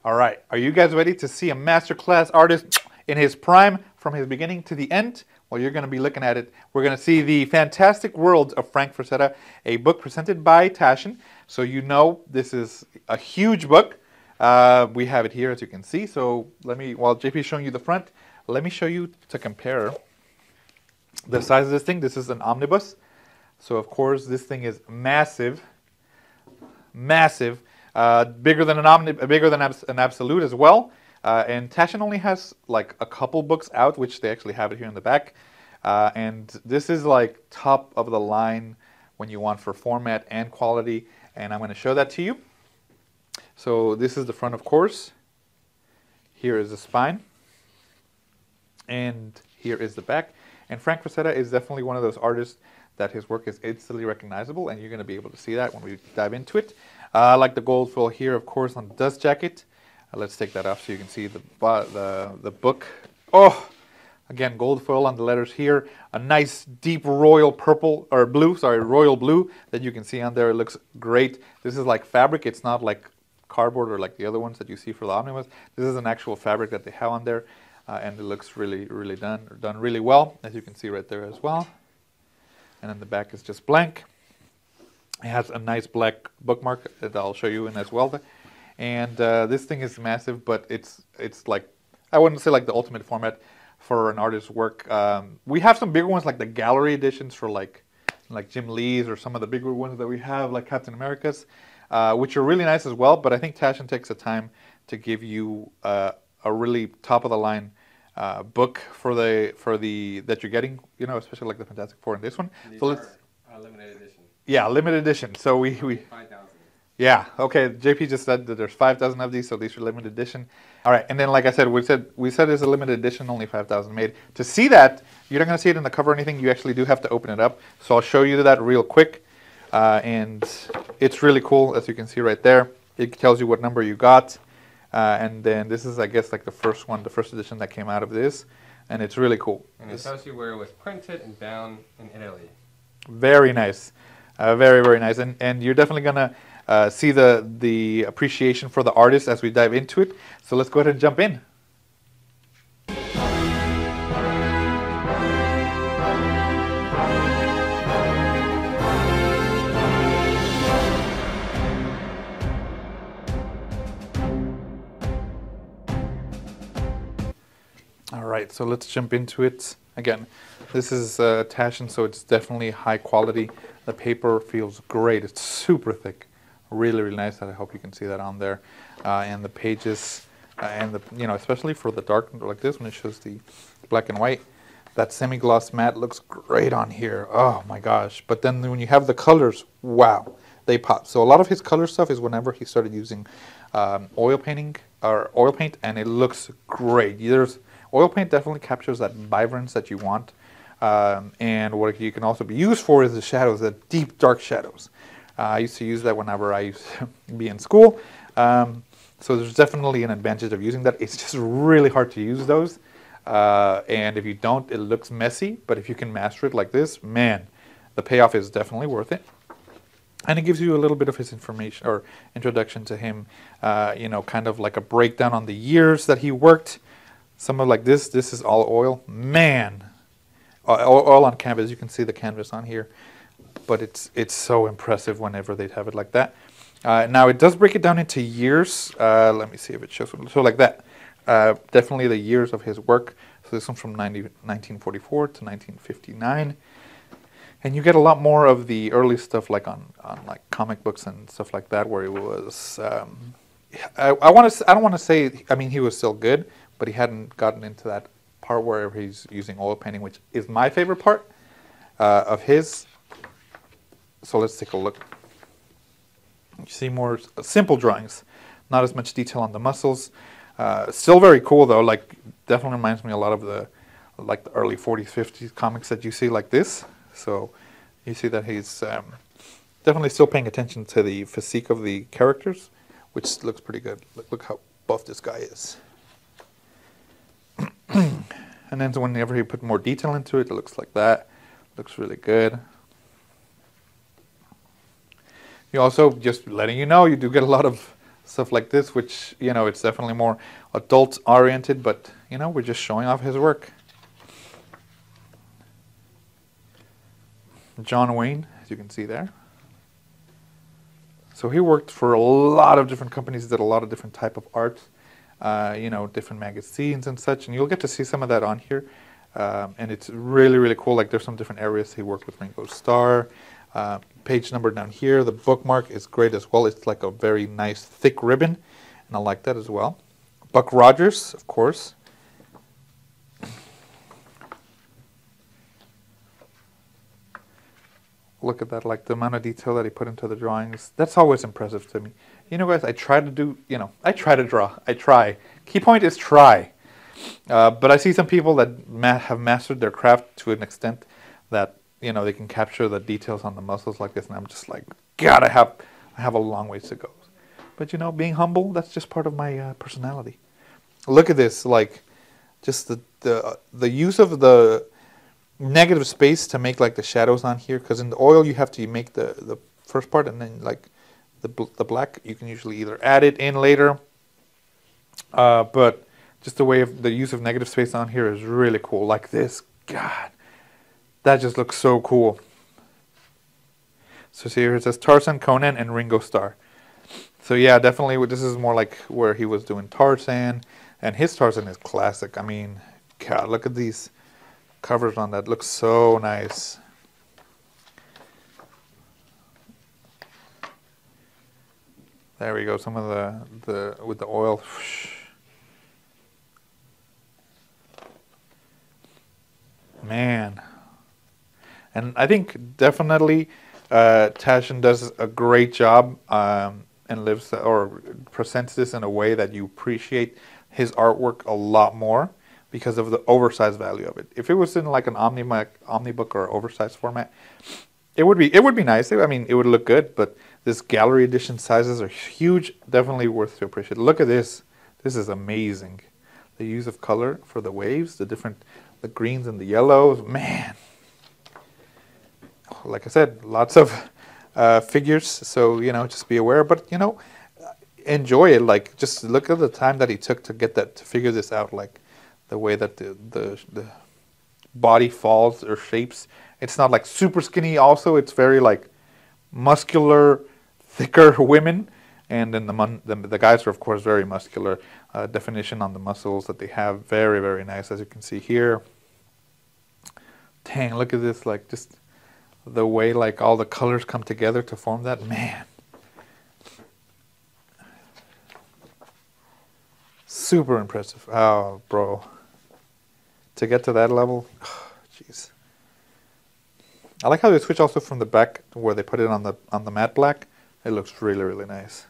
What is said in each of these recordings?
All right, are you guys ready to see a masterclass artist in his prime from his beginning to the end? Well, you're going to be looking at it. We're going to see the fantastic world of Frank Frazetta, a book presented by TASCHEN. So you know this is a huge book. We have it here, as you can see. So while JP is showing you the front, let me show you to compare the size of this thing. This is an omnibus. So of course this thing is massive, massive. Bigger than an absolute as well. And TASCHEN only has like a couple books out, which they actually have it here in the back. And this is like top of the line when you want for format and quality. And I'm going to show that to you. So this is the front, of course. Here is the spine. And here is the back. And Frank Frazetta is definitely one of those artists that his work is instantly recognizable, and you're going to be able to see that when we dive into it. Like the gold foil here, of course, on the dust jacket. Let's take that off so you can see the book. Oh, again, gold foil on the letters here. A nice deep royal purple, or blue, sorry, royal blue that you can see on there. It looks great. This is like fabric. It's not like cardboard or like the other ones that you see for the omnibus. This is an actual fabric that they have on there, and it looks really, really done really well, as you can see right there as well. And then the back is just blank. It has a nice black bookmark that I'll show you in as well. And this thing is massive, but it's like, I wouldn't say like the ultimate format for an artist's work. We have some bigger ones like the gallery editions for like Jim Lee's, or some of the bigger ones that we have like Captain America's, which are really nice as well. But I think TASCHEN takes the time to give you a really top of the line book for the that you're getting, you know, especially like the Fantastic Four in this one. These so let's limited edition. Yeah, limited edition. So we 5,000. Yeah, okay. JP just said that there's 5,000 of these, so these are limited edition. All right, and then like I said, we said it's a limited edition, only 5,000 made. To see that, you're not going to see it in the cover or anything. You actually do have to open it up. So I'll show you that real quick, and it's really cool, as you can see right there. It tells you what number you got. And then this is, I guess, like the first one, the first edition that came out of this, and it's really cool. And it tells you where it was printed and bound in Italy. Very nice, very, very nice, and you're definitely gonna see the appreciation for the artist as we dive into it. So let's go ahead and jump in. All right, so let's jump into it. Again, this is TASCHEN, so it's definitely high quality. The paper feels great. It's super thick, really, really nice. I hope you can see that on there. And the pages, and especially for the dark like this, when it shows the black and white, that semi-gloss matte looks great on here. Oh my gosh! But then when you have the colors, wow, they pop. So a lot of his color stuff is whenever he started using oil paint, and it looks great. Oil paint definitely captures that vibrance that you want, and what you can also be used for is the shadows, the deep dark shadows. I used to use that whenever I used to be in school, so there's definitely an advantage of using that. It's just really hard to use those, and if you don't, it looks messy, but if you can master it like this, man, the payoff is definitely worth it. And it gives you a little bit of his information or introduction to him, kind of like a breakdown on the years that he worked. Some of like this is all oil. Man, oil on canvas. You can see the canvas on here, but it's so impressive whenever they have it like that. Now it does break it down into years. Let me see if it shows. So like that, definitely the years of his work. So this one's from 1944 to 1959, and you get a lot more of the early stuff, like on like comic books and stuff like that, where it was. I don't want to say. I mean, he was still good, but he hadn't gotten into that part where he's using oil painting, which is my favorite part of his. So let's take a look. You see more simple drawings, not as much detail on the muscles. Still very cool though. Like definitely reminds me a lot of the early 40s, 50s comics that you see like this. So you see that he's definitely still paying attention to the physique of the characters, which looks pretty good. Look how buff this guy is. And then whenever you put more detail into it, it looks like that. Looks really good. You also, just letting you know, you do get a lot of stuff like this, which, you know, it's definitely more adult oriented, but, you know, we're just showing off his work. John Wayne, as you can see there. So he worked for a lot of different companies, did a lot of different type of art, you know, different magazines and such, and you'll get to see some of that on here. And it's really, really cool. Like, there's some different areas he worked with. Ringo Starr. Page number down here. The bookmark is great as well. It's like a very nice thick ribbon, and I like that as well. Buck Rogers, of course. Look at that, like the amount of detail that he put into the drawings. That's always impressive to me. You know, guys, I try to do, you know, I try to draw. I try. Key point is try. But I see some people that have mastered their craft to an extent that, you know, they can capture the details on the muscles like this, and I'm just like, God, I have a long ways to go. But, you know, being humble, that's just part of my personality. Look at this, like, just the use of the negative space to make like the shadows on here, because in the oil you have to make the first part, and then like the black you can usually either add it in later, but just the way of the use of negative space on here is really cool. Like this, God, that just looks so cool. So see here it says Tarzan, Conan, and Ringo Starr. So yeah, definitely this is more like where he was doing Tarzan, and his Tarzan is classic. I mean, God, look at these covers on that. Looks so nice. There we go. Some of the with the oil. Man, and I think definitely Taschen does a great job and lives or presents this in a way that you appreciate his artwork a lot more, because of the oversized value of it. If it was in like an omnibook or oversized format, it would be nice. I mean, it would look good, but this gallery edition sizes are huge. Definitely worth to appreciate. Look at this. This is amazing. The use of color for the waves, the greens and the yellows. Man, like I said, lots of figures. So, you know, just be aware. But, you know, enjoy it. Like, just look at the time that he took to get that, to figure this out. Like, the way that the body falls or shapes. It's not like super skinny also. It's very like muscular, thicker women. And then the guys are, of course, very muscular. Definition on the muscles that they have. Very, very nice, as you can see here. Dang, look at this. Like, just the way like all the colors come together to form that. Man. Super impressive. Oh, bro. To get to that level, jeez. I like how they switch also from the back where they put it on the matte black. It looks really, really nice.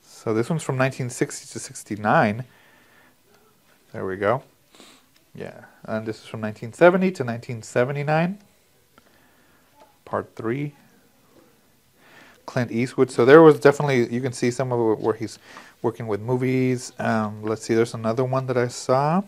So this one's from 1960 to 69. There we go. Yeah, and this is from 1970 to 1979. Part 3. Clint Eastwood. So there was definitely, you can see some of it where he's working with movies. Let's see, there's another one that I saw.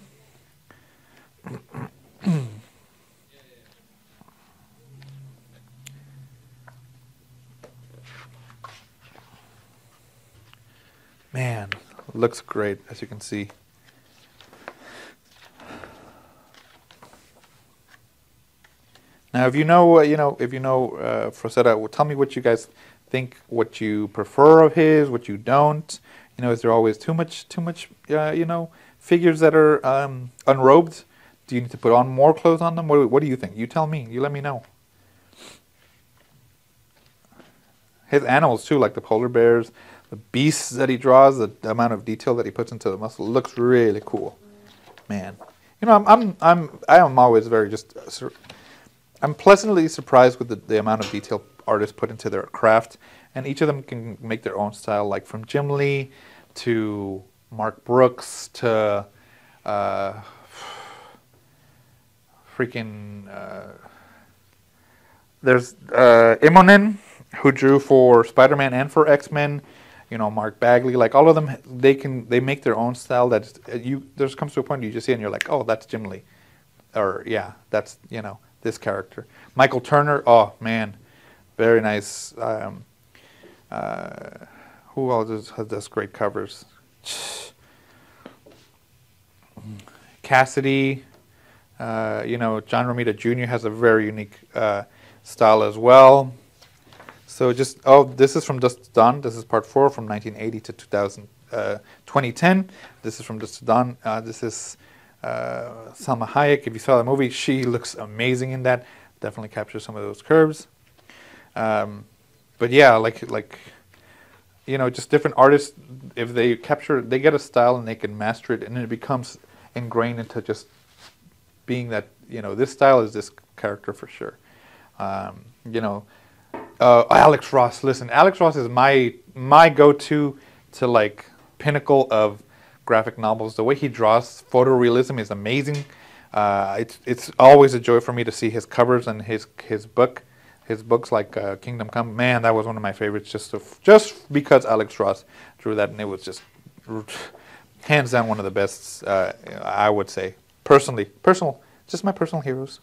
Man, looks great, as you can see. Now, if you know, FRANZETTA, tell me what you guys think, what you prefer of his, what you don't. You know, is there always too much, you know, figures that are unrobed? Do you need to put on more clothes on them? What do you think? You tell me. You let me know. His animals too, like the polar bears, the beasts that he draws, the amount of detail that he puts into the muscle, looks really cool. Man, you know, I am always very I'm pleasantly surprised with the amount of detail artists put into their craft, and each of them can make their own style, like from Jim Lee to Mark Brooks to there's Immonen, who drew for Spider-Man and for X-Men. You know, Mark Bagley, like all of them, they make their own style. That there's comes to a point you just see it and you're like, oh, that's Jim Lee, or yeah, that's, you know, this character. Michael Turner, oh man, Very nice. Who else does great covers? Cassidy. You know, John Romita Jr. has a very unique style as well. So just, oh, this is from Dusk to Dawn. This is part 4 from 1980 to 2010. This is from Dusk to Dawn. This is Salma Hayek. If you saw the movie, she looks amazing in that. Definitely captures some of those curves. But yeah, like you know, just different artists, if they capture, they get a style and they can master it, and then it becomes ingrained into just being that, you know, this style is this character for sure. You know, Alex Ross. Listen, Alex Ross is my go-to to like pinnacle of graphic novels. The way he draws photorealism is amazing. It's always a joy for me to see his covers and his books like Kingdom Come. Man, that was one of my favorites just because Alex Ross drew that, and it was just hands down one of the best. I would say just my personal heroes.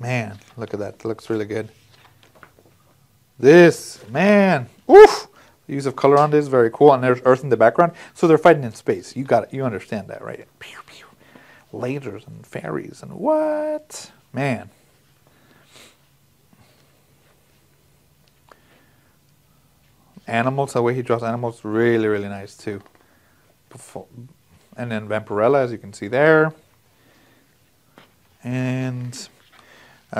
Man, look at that. It looks really good. This, man, oof! The use of color on this is very cool, and there's Earth in the background. So they're fighting in space. You got it. You understand that, right? Pew, pew. Lasers and fairies and what? Man. Animals, the way he draws animals, really, really nice too. And then Vampirella, as you can see there. And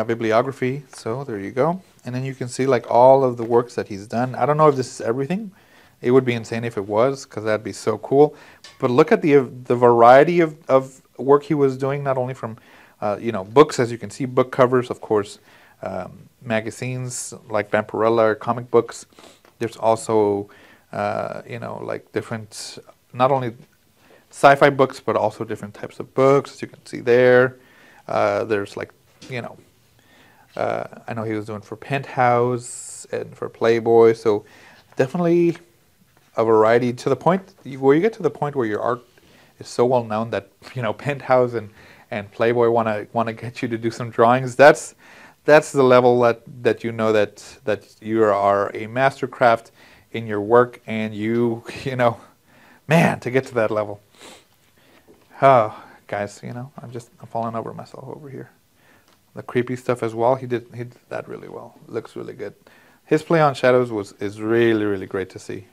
bibliography, so there you go. And then you can see like all of the works that he's done. I don't know if this is everything. It would be insane if it was, because that'd be so cool. But look at the variety of work he was doing, not only from you know, books, as you can see, book covers, of course, magazines like Vampirella, comic books. There's also you know, like different, not only sci-fi books, but also different types of books, as you can see there. There's like, you know, I know he was doing for Penthouse and for Playboy, so definitely a variety to the point where you get to the point where your art is so well known that, you know, Penthouse and Playboy want to get you to do some drawings. That's the level that you know that you are a mastercraft in your work, and you know, man, to get to that level. Oh, guys, you know, I'm falling over myself over here. The creepy stuff as well, he did that really well. Looks really good. His play on shadows is really, really great to see.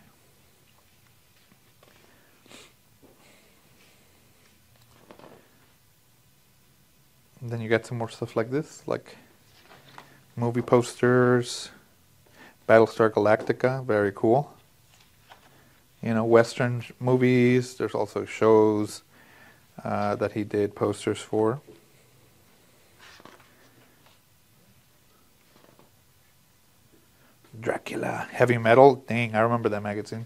And then you got some more stuff like this, like movie posters, Battlestar Galactica, very cool. You know, Western movies. There's also shows that he did posters for. Dracula, Heavy Metal. Dang, I remember that magazine.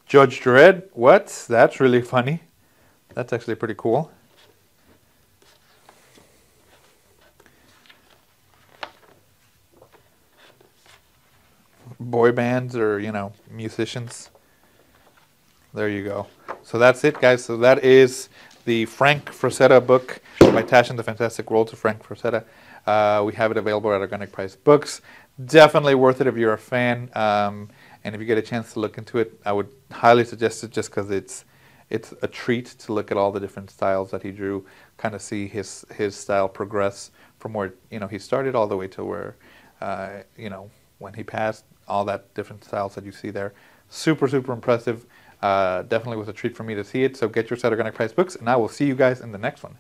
Judge Dredd. What? That's really funny. That's actually pretty cool. Boy bands or, you know, musicians. There you go. So that's it, guys. So that is the Frank Frazetta book by TASCHEN, The Fantastic Worlds of Frank Frazetta. We have it available at Organic Price Books. Definitely worth it if you're a fan. And if you get a chance to look into it, I would highly suggest it, just because it's a treat to look at all the different styles that he drew, kind of see his style progress from where, you know, he started all the way to where, you know, when he passed, all that different styles that you see there. Super, super impressive. Definitely was a treat for me to see it. So get your set of Organic Price Books, and I will see you guys in the next one.